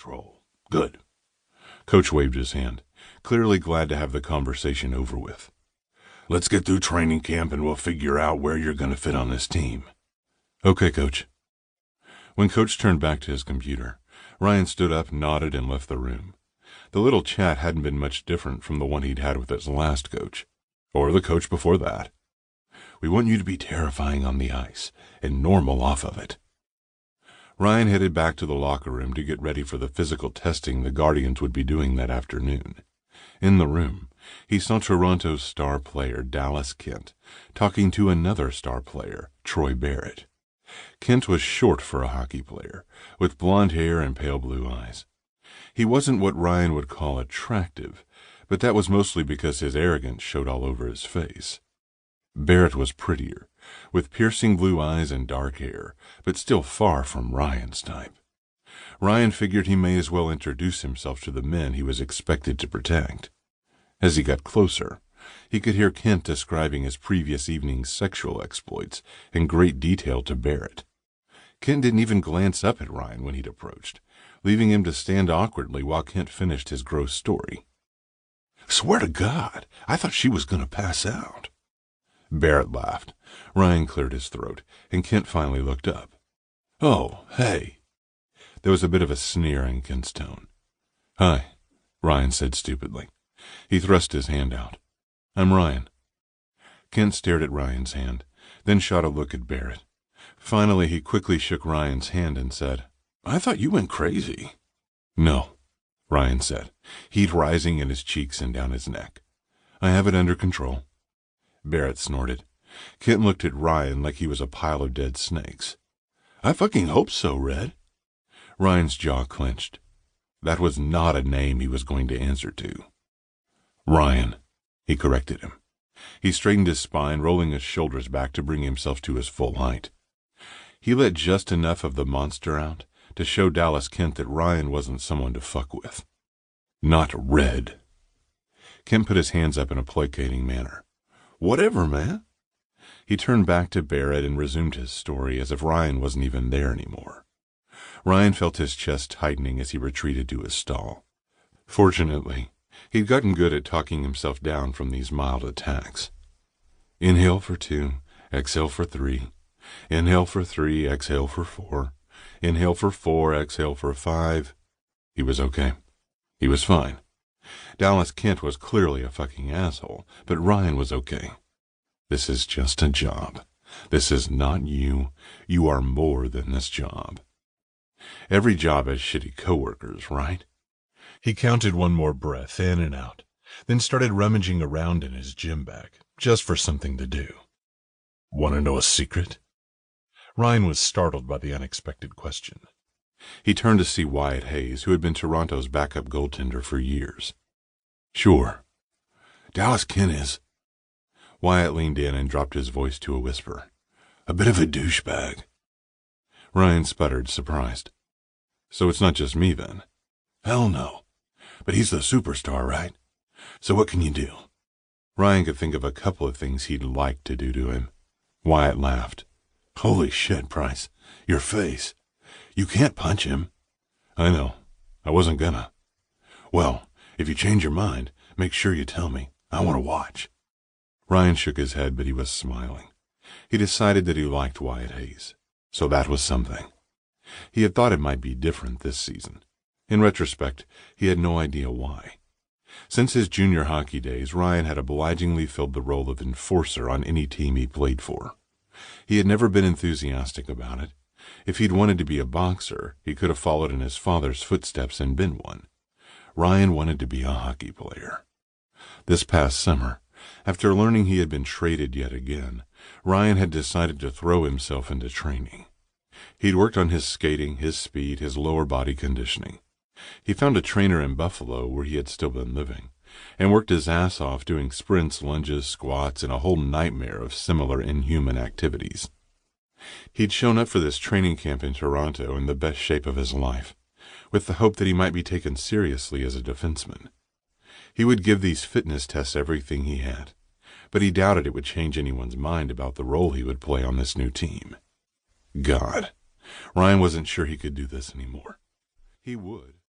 control. Good. Coach waved his hand, clearly glad to have the conversation over with. Let's get through training camp and we'll figure out where you're going to fit on this team. Okay, Coach. When Coach turned back to his computer, Ryan stood up, nodded, and left the room. The little chat hadn't been much different from the one he'd had with his last coach, or the coach before that. We want you to be terrifying on the ice and normal off of it. Ryan headed back to the locker room to get ready for the physical testing the Guardians would be doing that afternoon. In the room, he saw Toronto's star player, Dallas Kent, talking to another star player, Troy Barrett. Kent was short for a hockey player, with blonde hair and pale blue eyes. He wasn't what Ryan would call attractive, but that was mostly because his arrogance showed all over his face. Barrett was prettier, with piercing blue eyes and dark hair, but still far from Ryan's type. Ryan figured he may as well introduce himself to the men he was expected to protect. As he got closer, he could hear Kent describing his previous evening's sexual exploits in great detail to Barrett. Kent didn't even glance up at Ryan when he'd approached, leaving him to stand awkwardly while Kent finished his gross story. Swear to God, I thought she was going to pass out. Barrett laughed. Ryan cleared his throat, and Kent finally looked up. Oh, hey. There was a bit of a sneer in Kent's tone. Hi, Ryan said stupidly. He thrust his hand out. I'm Ryan. Kent stared at Ryan's hand, then shot a look at Barrett. Finally, he quickly shook Ryan's hand and said, I thought you went crazy. No, Ryan said, heat rising in his cheeks and down his neck. I have it under control. Barrett snorted. Kent looked at Ryan like he was a pile of dead snakes. I fucking hope so, Red. Ryan's jaw clenched. That was not a name he was going to answer to. Ryan, he corrected him. He straightened his spine, rolling his shoulders back to bring himself to his full height. He let just enough of the monster out to show Dallas Kent that Ryan wasn't someone to fuck with. Not Red. Kent put his hands up in a placating manner. Whatever, man. He turned back to Barrett and resumed his story as if Ryan wasn't even there anymore. Ryan felt his chest tightening as he retreated to his stall. Fortunately, he'd gotten good at talking himself down from these mild attacks. Inhale for 2, exhale for 3. Inhale for 3, exhale for 4. Inhale for 4, exhale for 5. He was okay. He was fine. Dallas Kent was clearly a fucking asshole, but Ryan was okay. This is just a job. This is not you. You are more than this job. Every job has shitty coworkers, right? He counted one more breath in and out, then started rummaging around in his gym bag, just for something to do. Want to know a secret? Ryan was startled by the unexpected question. He turned to see Wyatt Hayes, who had been Toronto's backup goaltender for years. Sure. Dallas Kent is. Wyatt leaned in and dropped his voice to a whisper. A bit of a douchebag. Ryan sputtered, surprised. So it's not just me, then? Hell no. But he's the superstar, right? So what can you do? Ryan could think of a couple of things he'd like to do to him. Wyatt laughed. Holy shit, Price. Your face. You can't punch him. I know. I wasn't gonna. Well, if you change your mind, make sure you tell me. I want to watch. Ryan shook his head, but he was smiling. He decided that he liked Wyatt Hayes. So that was something. He had thought it might be different this season. In retrospect, he had no idea why. Since his junior hockey days, Ryan had obligingly filled the role of enforcer on any team he played for. He had never been enthusiastic about it. If he'd wanted to be a boxer, he could have followed in his father's footsteps and been one. Ryan wanted to be a hockey player. This past summer, after learning he had been traded yet again, Ryan had decided to throw himself into training. He'd worked on his skating, his speed, his lower body conditioning. He found a trainer in Buffalo, where he had still been living, and worked his ass off doing sprints, lunges, squats, and a whole nightmare of similar inhuman activities. He'd shown up for this training camp in Toronto in the best shape of his life, with the hope that he might be taken seriously as a defenseman. He would give these fitness tests everything he had, but he doubted it would change anyone's mind about the role he would play on this new team. God, Ryan wasn't sure he could do this anymore. He would.